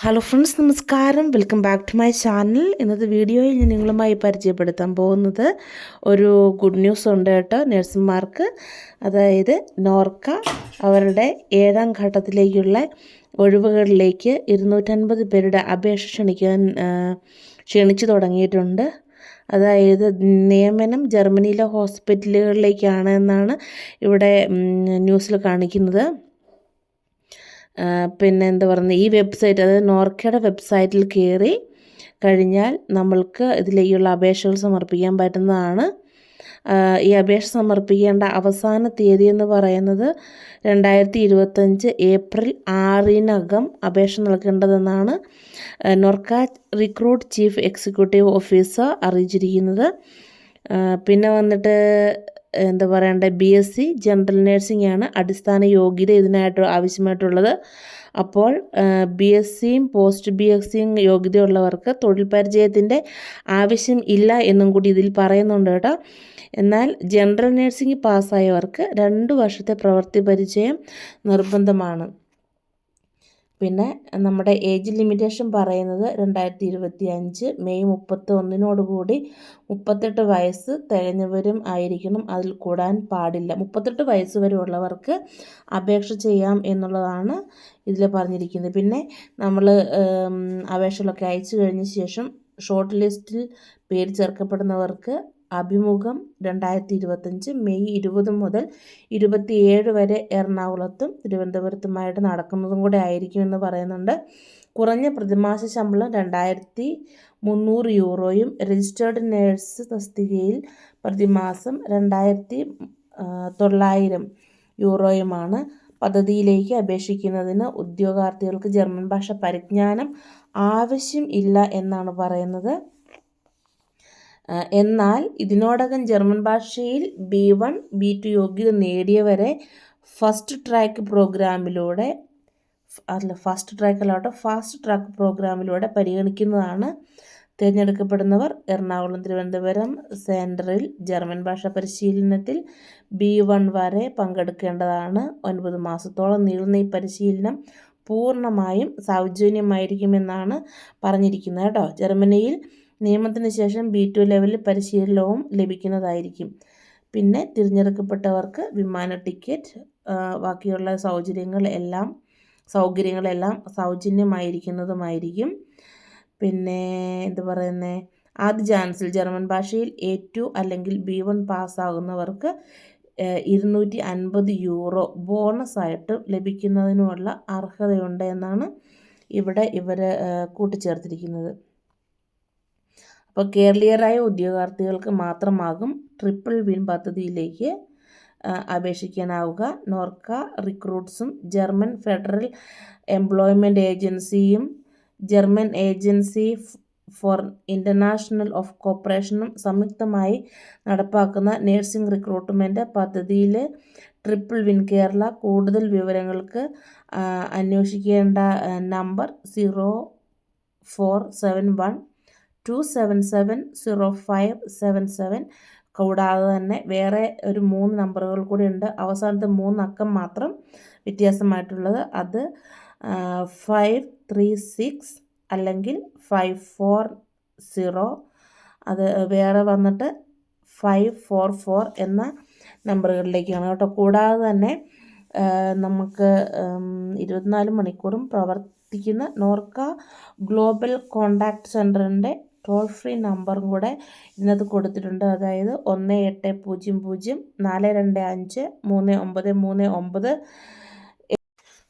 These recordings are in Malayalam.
ഹലോ ഫ്രണ്ട്സ്, നമസ്കാരം. Welcome back to my channel. ഇന്നത്തെ വീഡിയോയിൽ ഞാൻ നിങ്ങളുമായി പരിചയപ്പെടുത്താൻ പോകുന്നത് ഒരു ഗുഡ് ന്യൂസ് ഉണ്ട് കേട്ടോ നഴ്സുമാർക്ക്. അതായത് നോർക്ക അവരുടെ 7ാം ഘട്ടത്തിലേക്കുള്ള ഒഴിവുകളിലേക്ക് 250 പേരുടെ അപേക്ഷ ക്ഷണിച്ചു തുടങ്ങിയിട്ടുണ്ട്. അതായത് നിയമനം ജർമ്മനിയിലെ ഹോസ്പിറ്റലുകളിലേക്കാണ് എന്നാണ് ഇവിടെ ന്യൂസിൽ കാണിക്കുന്നത്. പിന്നെ എന്താ പറയുന്നത്, ഈ വെബ്സൈറ്റ്, അതായത് നോർക്കയുടെ വെബ്സൈറ്റിൽ കയറി കഴിഞ്ഞാൽ നമ്മൾക്ക് ഇതിലേക്കുള്ള അപേക്ഷകൾ സമർപ്പിക്കാൻ പറ്റുന്നതാണ്. ഈ അപേക്ഷ സമർപ്പിക്കേണ്ട അവസാന തീയതി എന്ന് പറയുന്നത് 2025 ഏപ്രിൽ 6 അപേക്ഷ നൽകേണ്ടതെന്നാണ് Norka recruit chief executive officer അറിയിച്ചിരിക്കുന്നത്. പിന്നെ വന്നിട്ട് എന്താ പറയണ്ടേ, BSc ജനറൽ നേഴ്സിംഗ് ആണ് അടിസ്ഥാന യോഗ്യത ഇതിനായിട്ട് ആവശ്യമായിട്ടുള്ളത്. അപ്പോൾ BScയും പോസ്റ്റ് BScയും യോഗ്യതയുള്ളവർക്ക് തൊഴിൽ പരിചയത്തിൻ്റെ ആവശ്യം ഇല്ല എന്നും കൂടി ഇതിൽ പറയുന്നുണ്ട് കേട്ടോ. എന്നാൽ ജനറൽ നേഴ്സിംഗ് പാസ്സായവർക്ക് 2 വർഷത്തെ പ്രവൃത്തി പരിചയം നിർബന്ധമാണ്. പിന്നെ നമ്മുടെ ഏജ് ലിമിറ്റേഷൻ പറയുന്നത് 2025 മെയ് 31 38 വയസ്സ് തികഞ്ഞവരും ആയിരിക്കണം, അതിൽ കൂടാൻ പാടില്ല. 38 വയസ്സ് വരെ ഉള്ളവർക്ക് അപേക്ഷ ചെയ്യാം എന്നുള്ളതാണ് ഇതിൽ പറഞ്ഞിരിക്കുന്നത്. പിന്നെ നമ്മൾ അപേക്ഷകളൊക്കെ അയച്ചു കഴിഞ്ഞ ശേഷം ഷോർട്ട് ലിസ്റ്റിൽ പേര് ചേർക്കപ്പെടുന്നവർക്ക് അഭിമുഖം 2025 മെയ് 20 മുതൽ 27 വരെ എറണാകുളത്തും തിരുവനന്തപുരത്തുമായിട്ട് നടക്കുന്നതും കൂടെ ആയിരിക്കുമെന്ന് പറയുന്നുണ്ട്. കുറഞ്ഞ പ്രതിമാസ ശമ്പളം 2300 യൂറോയും രജിസ്റ്റേർഡ് നേഴ്സ് തസ്തികയിൽ പ്രതിമാസം 2900 യൂറോയുമാണ്. പദ്ധതിയിലേക്ക് അപേക്ഷിക്കുന്നതിന് ഉദ്യോഗാർത്ഥികൾക്ക് ജർമ്മൻ ഭാഷ പരിജ്ഞാനം ആവശ്യം ഇല്ല എന്നാണ് പറയുന്നത്. എന്നാൽ ഇതിനോടകം ജർമ്മൻ ഭാഷയിൽ B1 B2 യോഗ്യത നേടിയവരെ ഫാസ്റ്റ് ട്രാക്ക് പ്രോഗ്രാമിലൂടെ പരിഗണിക്കുന്നതാണ്. തിരഞ്ഞെടുക്കപ്പെടുന്നവർ എറണാകുളം തിരുവനന്തപുരം സെൻറ്ററിൽ ജർമ്മൻ ഭാഷ പരിശീലനത്തിൽ B1 വരെ പങ്കെടുക്കേണ്ടതാണ്. 9 മാസത്തോളം നീളുന്ന ഈ പരിശീലനം പൂർണ്ണമായും സൗജന്യമായിരിക്കുമെന്നാണ് പറഞ്ഞിരിക്കുന്നത് കേട്ടോ. ജർമ്മനിയിൽ നിയമത്തിന് ശേഷം B2 ലെവലിൽ പരിശീലനവും ലഭിക്കുന്നതായിരിക്കും. പിന്നെ തിരഞ്ഞെടുക്കപ്പെട്ടവർക്ക് വിമാന ടിക്കറ്റ്, ബാക്കിയുള്ള സൗകര്യങ്ങളെല്ലാം സൗജന്യമായിരിക്കുന്നതുമായിരിക്കും. പിന്നെ എന്താ പറയുന്നത്, ആദ്യ ചാൻസിൽ ജർമ്മൻ ഭാഷയിൽ A2 അല്ലെങ്കിൽ B1 പാസ്സാകുന്നവർക്ക് 250 യൂറോ ബോണസായിട്ട് ലഭിക്കുന്നതിനുമുള്ള അർഹതയുണ്ട് എന്നാണ് ഇവിടെ ഇവർ കൂട്ടിച്ചേർത്തിരിക്കുന്നത്. അപ്പോൾ കേരളീയരായ ഉദ്യോഗാർത്ഥികൾക്ക് മാത്രമാകും ട്രിപ്പിൾ വിൻ പദ്ധതിയിലേക്ക് അപേക്ഷിക്കാനാവുക. നോർക്ക റിക്രൂട്ട്സും ജർമ്മൻ ഫെഡറൽ എംപ്ലോയ്മെൻറ്റ് ഏജൻസിയും German agency for international of കോപ്പറേഷനും സംയുക്തമായി നടപ്പാക്കുന്ന നഴ്സിംഗ് റിക്രൂട്ട്മെൻറ്റ് പദ്ധതിയിൽ ട്രിപ്പിൾ വിൻ കേരള. കൂടുതൽ വിവരങ്ങൾക്ക് അന്വേഷിക്കേണ്ട നമ്പർ 0471 2770577. കൂടാതെ തന്നെ വേറെ ഒരു 3 നമ്പറുകൾ കൂടി ഉണ്ട്. അവസാനത്തെ 3 അക്കം മാത്രം വ്യത്യാസമായിട്ടുള്ളത്. അത് 536 അല്ലെങ്കിൽ 540. അത് വേറെ വന്നിട്ട് 544 എന്ന നമ്പറുകളിലേക്കാണ് കേട്ടോ. കൂടാതെ തന്നെ നമുക്ക് 24 മണിക്കൂറും പ്രവർത്തിക്കുന്ന നോർക്ക ഗ്ലോബൽ കോണ്ടാക്ട് സെൻറ്ററിൻ്റെ ടോൾ ഫ്രീ നമ്പറും കൂടെ ഇതിനകത്ത് കൊടുത്തിട്ടുണ്ട്. അതായത് 1800 425 3939.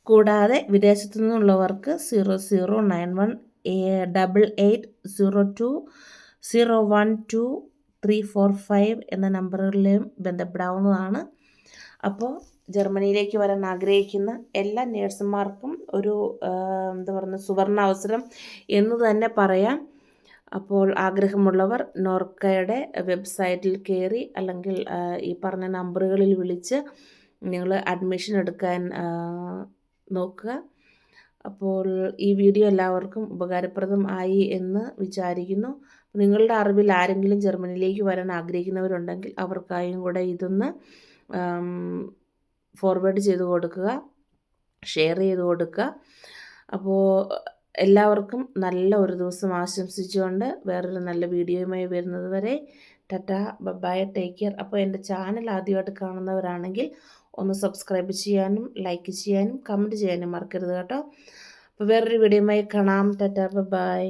കൂടാതെ വിദേശത്തു നിന്നുള്ളവർക്ക് 0091 8802 012345 എന്ന നമ്പറുകളിലും ബന്ധപ്പെടാവുന്നതാണ്. അപ്പോൾ ജർമ്മനിയിലേക്ക് വരാൻ ആഗ്രഹിക്കുന്ന എല്ലാ നേഴ്സുമാർക്കും ഒരു എന്താ പറയുക, സുവർണ അവസരം എന്ന് തന്നെ പറയാം. അപ്പോൾ ആഗ്രഹമുള്ളവർ നോർക്കയുടെ വെബ്സൈറ്റിൽ കയറി അല്ലെങ്കിൽ ഈ പറഞ്ഞ നമ്പറുകളിൽ വിളിച്ച് നിങ്ങൾ അഡ്മിഷൻ എടുക്കാൻ നോക്കുക. അപ്പോൾ ഈ വീഡിയോ എല്ലാവർക്കും ഉപകാരപ്രദം ആയി എന്ന് വിചാരിക്കുന്നു. നിങ്ങളുടെ അറിവിൽ ആരെങ്കിലും ജർമ്മനിയിലേക്ക് വരാൻ ആഗ്രഹിക്കുന്നവരുണ്ടെങ്കിൽ അവർക്കായും കൂടെ ഇതൊന്ന് ഫോർവേഡ് ചെയ്ത് കൊടുക്കുക, ഷെയർ ചെയ്ത് കൊടുക്കുക. അപ്പോൾ എല്ലാവർക്കും നല്ല ഒരു ദിവസം ആശംസിച്ചുകൊണ്ട് വേറൊരു നല്ല വീഡിയോയുമായി വരുന്നത് വരെ ടാറ്റ ബൈ ടേക്ക് കെയർ. അപ്പോൾ എൻ്റെ ചാനൽ ആദ്യമായിട്ട് കാണുന്നവരാണെങ്കിൽ ഒന്ന് സബ്സ്ക്രൈബ് ചെയ്യാനും ലൈക്ക് ചെയ്യാനും കമൻറ്റ് ചെയ്യാനും മറക്കരുത് കേട്ടോ. അപ്പോൾ വേറൊരു വീഡിയോയുമായി കാണാം. ടാറ്റ ബൈ.